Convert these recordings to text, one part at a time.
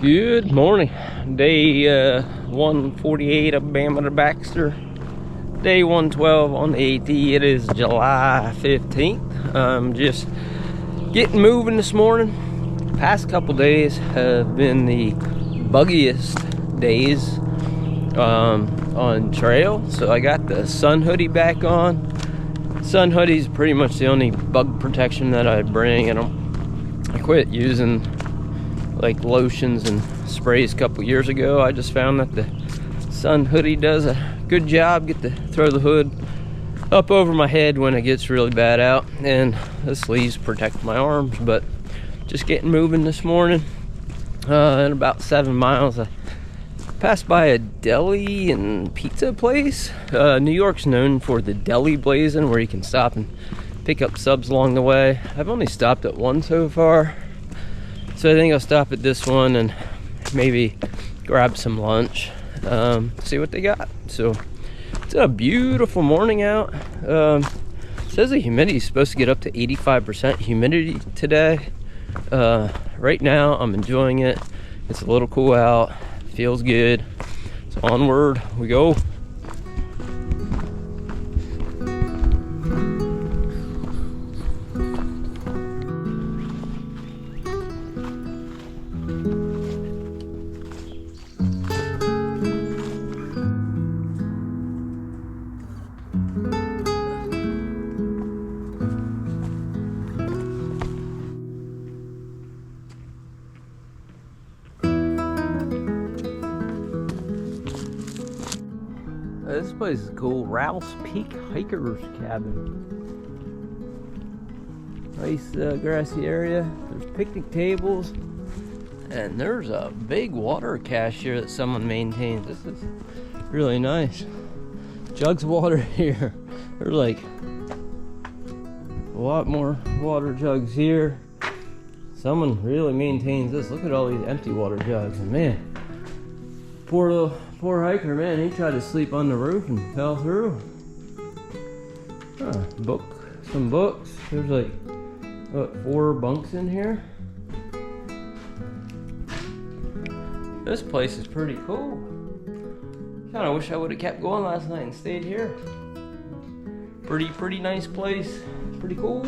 Good morning. Day 148 of Bama to Baxter. Day 112 on the AT. It is July 15th. I'm just getting moving this morning. Past couple days have been the buggiest days on trail. So I got the sun hoodie back on. Sun hoodie is pretty much the only bug protection that I bring. I quit using like lotions and sprays a couple years ago. I just found that the sun hoodie does a good job. Get to throw the hood up over my head when it gets really bad out, and the sleeves protect my arms. But just getting moving this morning. In about 7 miles, I passed by a deli and pizza place. New York's known for the deli blazing, where you can stop and pick up subs along the way. I've only stopped at one so far, so I think I'll stop at this one and maybe grab some lunch, see what they got. So it's a beautiful morning out. Says the humidity is supposed to get up to 85% humidity today. Right now I'm enjoying it. It's a little cool out, feels good. So onward we go. This place is cool. Ralph's Peak Hiker's Cabin. Nice grassy area. There's picnic tables. And there's a big water cache here that someone maintains. This is really nice. Jugs of water here. There's like a lot more water jugs here. Someone really maintains this. Look at all these empty water jugs. And man, poor hiker, man, he tried to sleep on the roof and fell through. Some books. There's like, what, 4 bunks in here? This place is pretty cool. Kinda wish I would've kept going last night and stayed here. Pretty nice place. Pretty cool.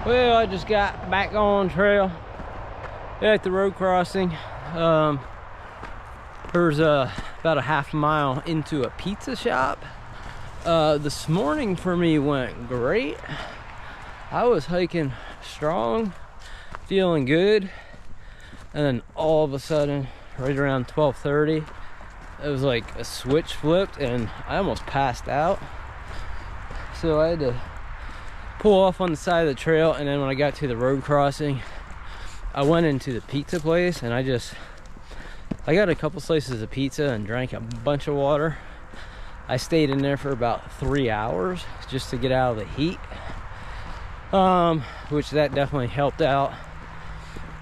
Well, I just got back on trail at the road crossing. There's about a half mile into a pizza shop. This morning for me went great. I was hiking strong, feeling good, and then all of a sudden, right around 12:30, it was like a switch flipped and I almost passed out. So I had to pull off on the side of the trail, and then when I got to the road crossing, I went into the pizza place and I got a couple slices of pizza and drank a bunch of water. I stayed in there for about 3 hours just to get out of the heat, which that definitely helped out.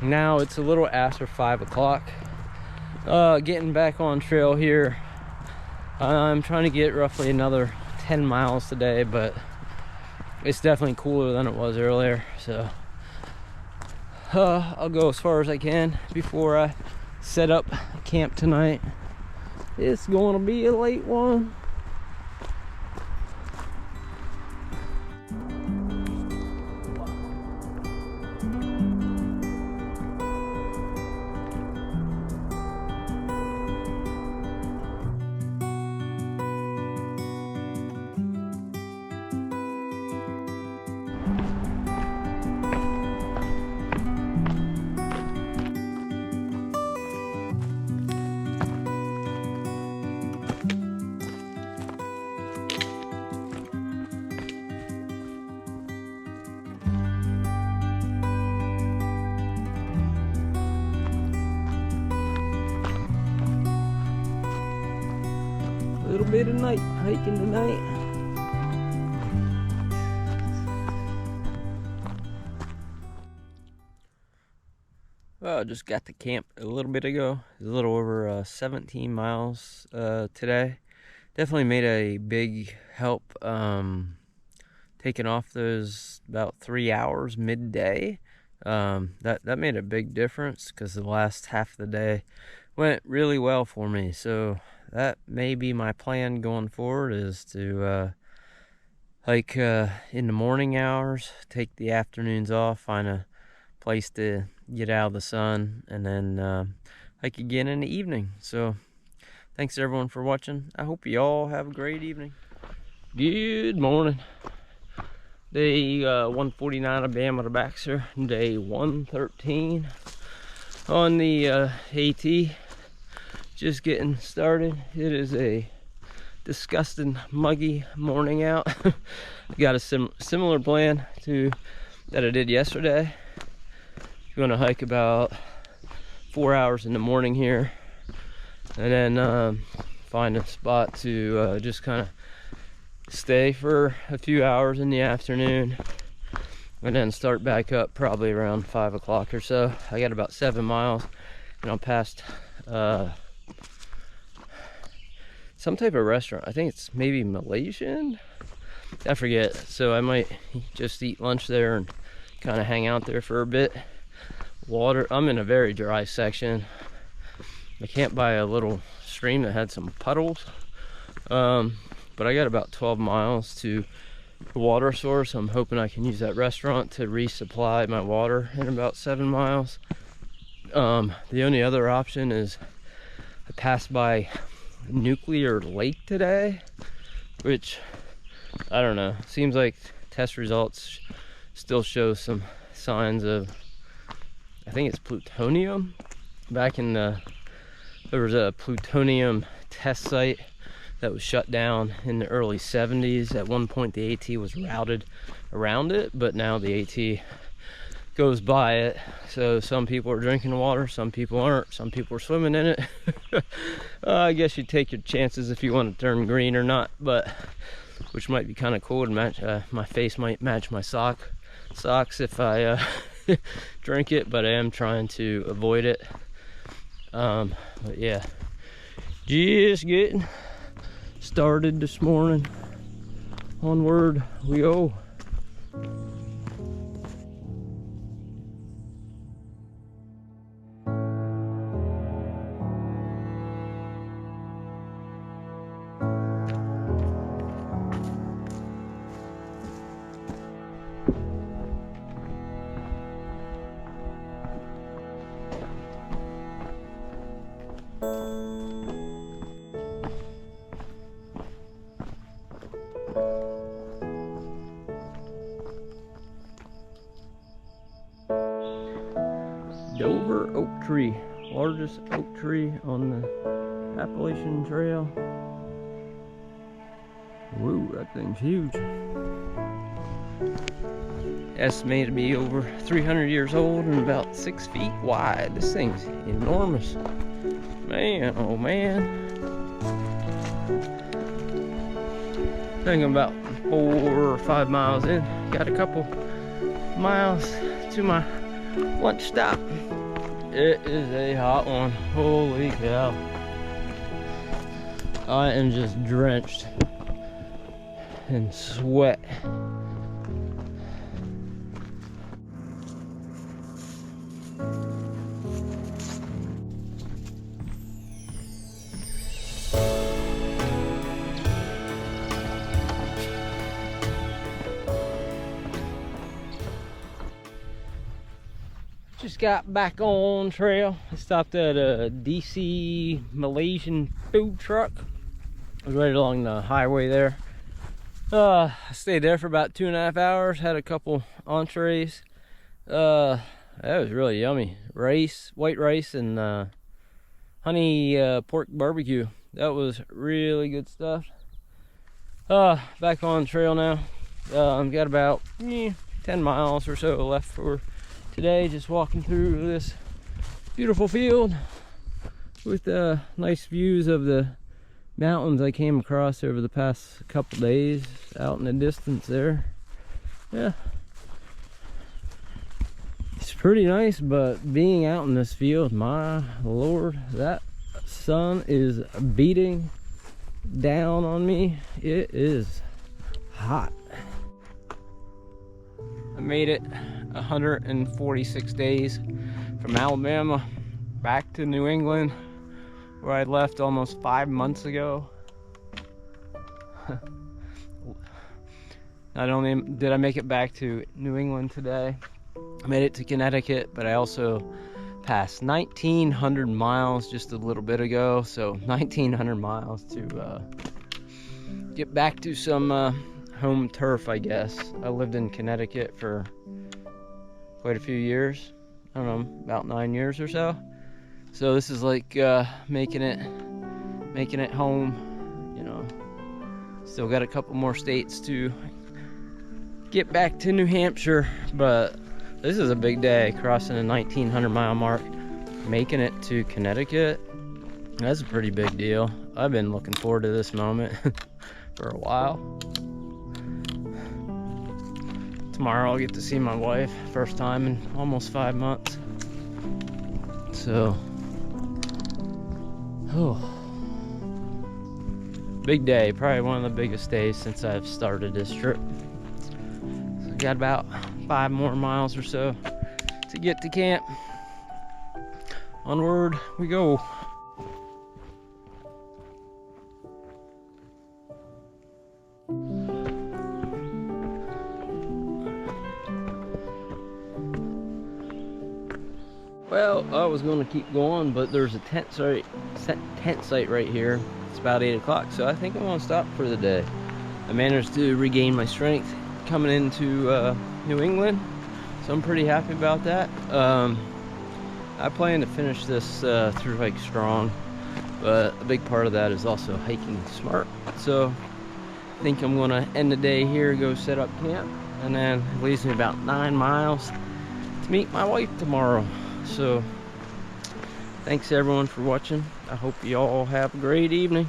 Now it's a little after 5 o'clock. Getting back on trail here. I'm trying to get roughly another 10 miles today, but it's definitely cooler than it was earlier, so I'll go as far as I can before I set up camp tonight. It's going to be a late one. little bit of night hiking tonight. Well, I just got to camp a little bit ago. It was a little over 17 miles today. Definitely made a big help taking off those about 3 hours midday. That made a big difference because the last half of the day went really well for me. So that may be my plan going forward, is to hike in the morning hours, take the afternoons off, find a place to get out of the sun, and then hike again in the evening. So thanks everyone for watching. I hope you all have a great evening. Good morning. Day 149 of Bam with a Baxter. Day 113 on the AT. Just getting started. It is a disgusting muggy morning out. Got a similar plan to that I did yesterday. Going to hike about 4 hours in the morning here, and then find a spot to just kind of stay for a few hours in the afternoon, and then start back up probably around 5 o'clock or so. I got about 7 miles, and I'm past some type of restaurant. I think it's maybe Malaysian, I forget. So I might just eat lunch there and kind of hang out there for a bit. Water, I'm in a very dry section. I camped by a little stream that had some puddles, but I got about 12 miles to the water source. I'm hoping I can use that restaurant to resupply my water in about 7 miles. The only other option is I passed by Nuclear Lake today, which I don't know, seems like test results still show some signs of, I think it's plutonium. Back in there was a plutonium test site that was shut down in the early 70s. At one point the AT was routed around it, but now the AT goes by it. So some people are drinking the water, some people aren't, some people are swimming in it. I guess you take your chances if you want to turn green or not, but which might be kind of cool to match. My face might match my socks if I drink it, but I am trying to avoid it. But yeah, just getting started this morning. Onward we go. Dover oak tree, largest oak tree on the Appalachian Trail. Whoa, that thing's huge. Estimated to be over 300 years old and about 6 feet wide. This thing's enormous. Man, oh man. I think I'm about 4 or 5 miles in. Got a couple miles to my lunch stop. It is a hot one. Holy cow. I am just drenched in sweat. Just got back on trail. I stopped at a DC Malaysian food truck. I was right along the highway there. I stayed there for about 2.5 hours. Had a couple entrees. That was really yummy. Rice, white rice, and honey pork barbecue. That was really good stuff. Back on trail now. Got about 10 miles or so left for today. Just walking through this beautiful field with nice views of the mountains I came across over the past couple days out in the distance there. Yeah, it's pretty nice, but being out in this field, my lord, that sun is beating down on me. It is hot. I made it 146 days from Alabama back to New England, where I left almost 5 months ago. Not only did I make it back to New England today, I made it to Connecticut, but I also passed 1,900 miles just a little bit ago. So 1,900 miles to get back to some home turf, I guess. I lived in Connecticut for quite a few years. I don't know, about 9 years or so. So this is like making it home, you know. Still got a couple more states to get back to New Hampshire, but this is a big day, crossing a 1,900 mile mark, making it to Connecticut. That's a pretty big deal. I've been looking forward to this moment for a while. Tomorrow I'll get to see my wife, first time in almost 5 months. So, big day, probably one of the biggest days since I've started this trip. So got about 5 more miles or so to get to camp. Onward we go. Well, I was going to keep going, but there's a tent site right here. It's about 8 o'clock, so I think I'm going to stop for the day. I managed to regain my strength coming into New England, so I'm pretty happy about that. I plan to finish this through hike strong, but a big part of that is also hiking smart. So I think I'm going to end the day here, go set up camp, and then it leaves me about 9 miles to meet my wife tomorrow. So thanks everyone for watching. I hope you all have a great evening.